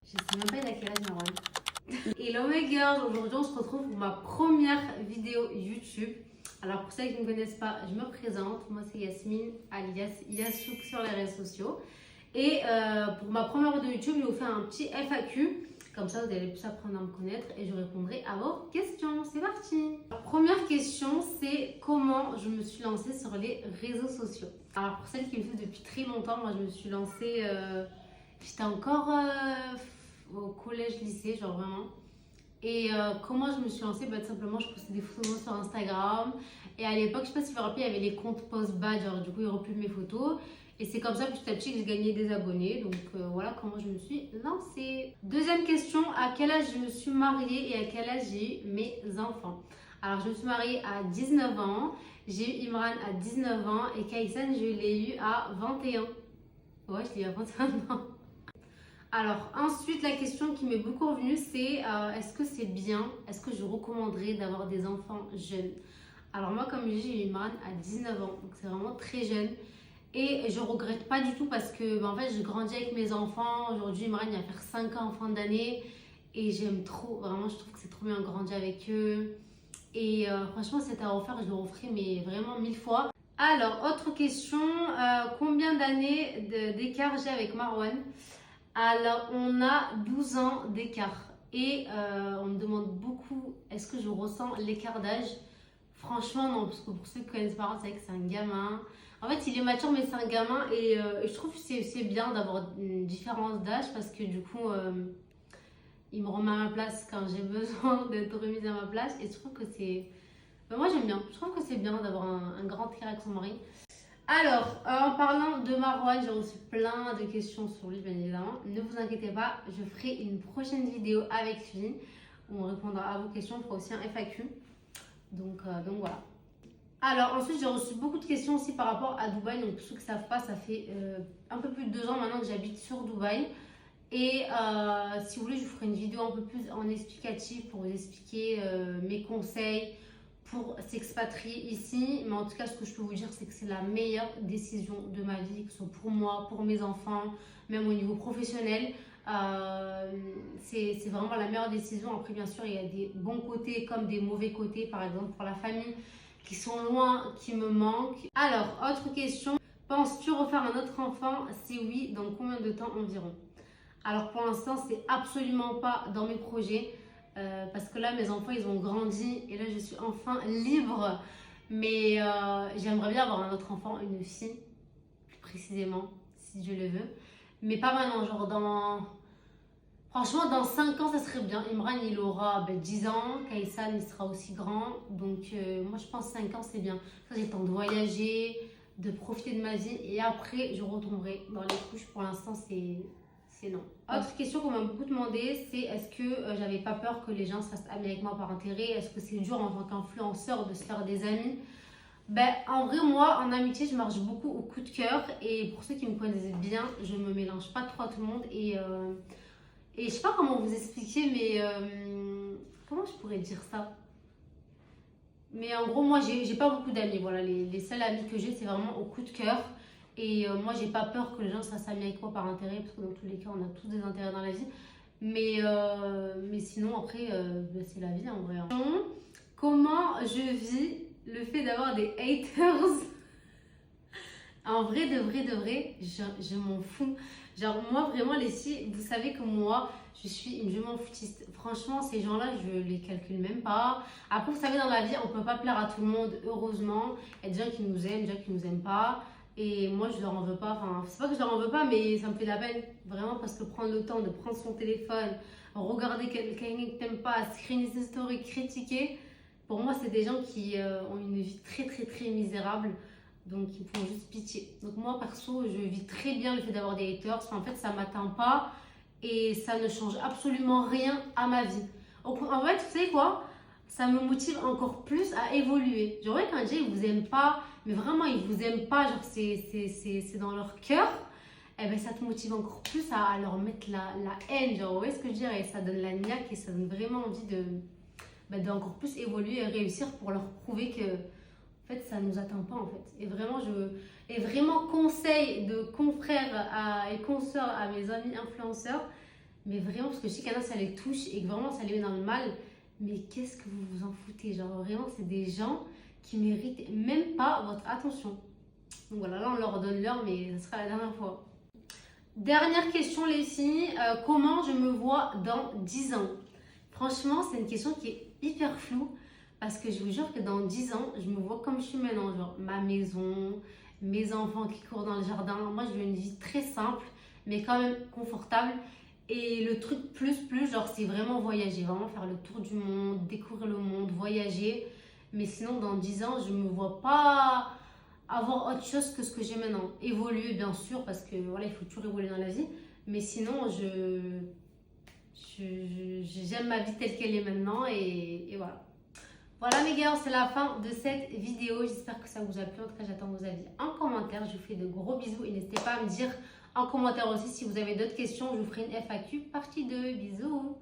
Je sais même pas il a quel âge Marwan. Hello mes girls, aujourd'hui on se retrouve pour ma première vidéo YouTube. Alors pour celles qui ne me connaissent pas, je me présente. Moi c'est Yasmine alias Yasouk sur les réseaux sociaux. Et pour ma première vidéo YouTube, je vais vous faire un petit FAQ. Comme ça vous allez plus apprendre à me connaître et je répondrai à vos questions. C'est parti. La première question c'est comment je me suis lancée sur les réseaux sociaux. Alors pour celles qui me suivent depuis très longtemps, moi je me suis lancée, j'étais encore au collège, lycée, genre vraiment. Et comment je me suis lancée, bah, tout simplement, je postais des photos de moi sur Instagram. Et à l'époque, je sais pas si vous vous rappelez, il y avait les comptes post-bad, genre du coup, ils republient mes photos. Et c'est comme ça, petit à petit, que j'ai gagné des abonnés. Donc voilà comment je me suis lancée. Deuxième question, à quel âge je me suis mariée et à quel âge j'ai eu mes enfants? Alors, je me suis mariée à 19 ans. J'ai eu Imran à 19 ans et Kaysan, je l'ai eu à 21. Ouais, je l'ai eu à 21 ans. Alors, ensuite, la question qui m'est beaucoup revenue, c'est est-ce que c'est bien, est-ce que je recommanderais d'avoir des enfants jeunes? Alors moi, comme je dis, j'ai eu Imran à 19 ans, donc c'est vraiment très jeune. Et je regrette pas du tout parce que, en fait, je grandis avec mes enfants. Aujourd'hui, Imran, il va faire 5 ans en fin d'année. Et j'aime trop, vraiment, je trouve que c'est trop bien de grandir avec eux. Et franchement, c'est à refaire, je le referai, mais vraiment 1000 fois. Alors, autre question, combien d'années d'écart j'ai avec Marwan? Alors, on a 12 ans d'écart et on me demande beaucoup est-ce que je ressens l'écart d'âge? Franchement, non, parce que pour ceux qui connaissent pas, c'est vrai que c'est un gamin. En fait, il est mature, mais c'est un gamin et je trouve que c'est bien d'avoir une différence d'âge parce que du coup, il me remet à ma place quand j'ai besoin d'être remise à ma place et je trouve que c'est. Ben, moi, j'aime bien. Je trouve que c'est bien d'avoir un grand écart avec son mari. Alors, en parlant de Marwan, j'ai reçu plein de questions sur lui, bien évidemment. Ne vous inquiétez pas, je ferai une prochaine vidéo avec lui où on répondra à vos questions. On fera aussi un FAQ. Donc voilà. Alors, ensuite, j'ai reçu beaucoup de questions aussi par rapport à Dubaï. Donc, pour ceux qui ne savent pas, ça fait un peu plus de 2 ans maintenant que j'habite sur Dubaï. Et si vous voulez, je vous ferai une vidéo un peu plus en explicatif pour vous expliquer mes conseils pour s'expatrier ici. Mais en tout cas, ce que je peux vous dire, c'est que c'est la meilleure décision de ma vie, que ce soit pour moi, pour mes enfants, même au niveau professionnel. C'est vraiment la meilleure décision. Après, bien sûr, il y a des bons côtés comme des mauvais côtés, par exemple pour la famille qui sont loin, qui me manquent. Alors, autre question. Penses-tu refaire un autre enfant? Si oui, dans combien de temps environ? Alors pour l'instant, c'est absolument pas dans mes projets parce que là, mes enfants, ils ont grandi et là, je suis enfin libre. Mais j'aimerais bien avoir un autre enfant, une fille, plus précisément, si je le veux. Mais pas maintenant, genre dans. Franchement, dans 5 ans, ça serait bien. Imran, il aura 10 ans. Kaysan, il sera aussi grand. Donc, moi, je pense 5 ans, c'est bien. Ça, j'ai le temps de voyager, de profiter de ma vie. Et après, je retomberai dans les couches. Pour l'instant, c'est non. Autre question qu'on m'a beaucoup demandé, c'est est-ce que j'avais pas peur que les gens se fassent amis avec moi par intérêt? Est-ce que c'est dur en tant qu'influenceur de se faire des amis? Ben, en vrai, moi, en amitié, je marche beaucoup au coup de cœur. Et pour ceux qui me connaissent bien, je me mélange pas trop à tout le monde. Et je sais pas comment vous expliquer, mais comment je pourrais dire ça? Mais en gros, moi, j'ai pas beaucoup d'amis. Voilà, les seuls amis que j'ai, c'est vraiment au coup de cœur. Et moi, j'ai pas peur que les gens se fassent amis avec moi par intérêt, parce que dans tous les cas, on a tous des intérêts dans la vie. Mais sinon, après, ben, c'est la vie en vrai. Hein. Comment je vis le fait d'avoir des haters? En vrai, de vrai, je m'en fous. Genre, moi, vraiment, les filles, vous savez que moi, je m'en foutiste. Franchement, ces gens-là, je les calcule même pas. Après, vous savez, dans la vie, on peut pas plaire à tout le monde, heureusement. Il y a des gens qui nous aiment, des gens qui nous aiment pas. Et moi, je leur en veux pas. Enfin, c'est pas que je leur en veux pas, mais ça me fait de la peine. Vraiment, parce que prendre le temps de prendre son téléphone, regarder quelqu'un qui t'aime pas, screener ses stories, critiquer, pour moi, c'est des gens qui ont une vie très, très, très misérable. Donc, ils me font juste pitié. Donc, moi, perso, je vis très bien le fait d'avoir des haters. Enfin, en fait, ça m'atteint pas et ça ne change absolument rien à ma vie. En fait, vous savez quoi? Ça me motive encore plus à évoluer. Genre, ouais, quand les gens, ils vous aiment pas, mais vraiment, ils vous aiment pas, genre, c'est dans leur cœur, eh ben, ça te motive encore plus à leur mettre la haine. Genre, vous voyez ce que je veux dire? Et ça donne la niaque et ça donne vraiment envie d'encore plus évoluer et réussir pour leur prouver que en fait, ça ne nous atteint pas en fait. Et vraiment conseil de confrères et consoeurs à mes amis influenceurs, Mais vraiment, parce que je sais qu'il y en a, ça les touche et que vraiment ça les met dans le mal. Mais qu'est-ce que vous vous en foutez? Genre vraiment, c'est des gens qui méritent même pas votre attention. Donc voilà, là on leur donne l'heure, mais ce sera la dernière fois. Dernière question les filles, comment je me vois dans 10 ans? Franchement, c'est une question qui est hyper floue parce que je vous jure que dans 10 ans, je me vois comme je suis maintenant, genre ma maison, mes enfants qui courent dans le jardin. Moi, je veux une vie très simple, mais quand même confortable. Et le truc plus, genre, c'est vraiment voyager, vraiment faire le tour du monde, découvrir le monde, voyager. Mais sinon, dans 10 ans, je me vois pas avoir autre chose que ce que j'ai maintenant. Évoluer, bien sûr, parce que voilà, il faut toujours évoluer dans la vie. Mais sinon, j'aime ma vie telle qu'elle est maintenant et voilà. Voilà mes gars, c'est la fin de cette vidéo. J'espère que ça vous a plu. En tout cas, j'attends vos avis en commentaire. Je vous fais de gros bisous et n'hésitez pas à me dire en commentaire aussi si vous avez d'autres questions. Je vous ferai une FAQ partie 2. Bisous.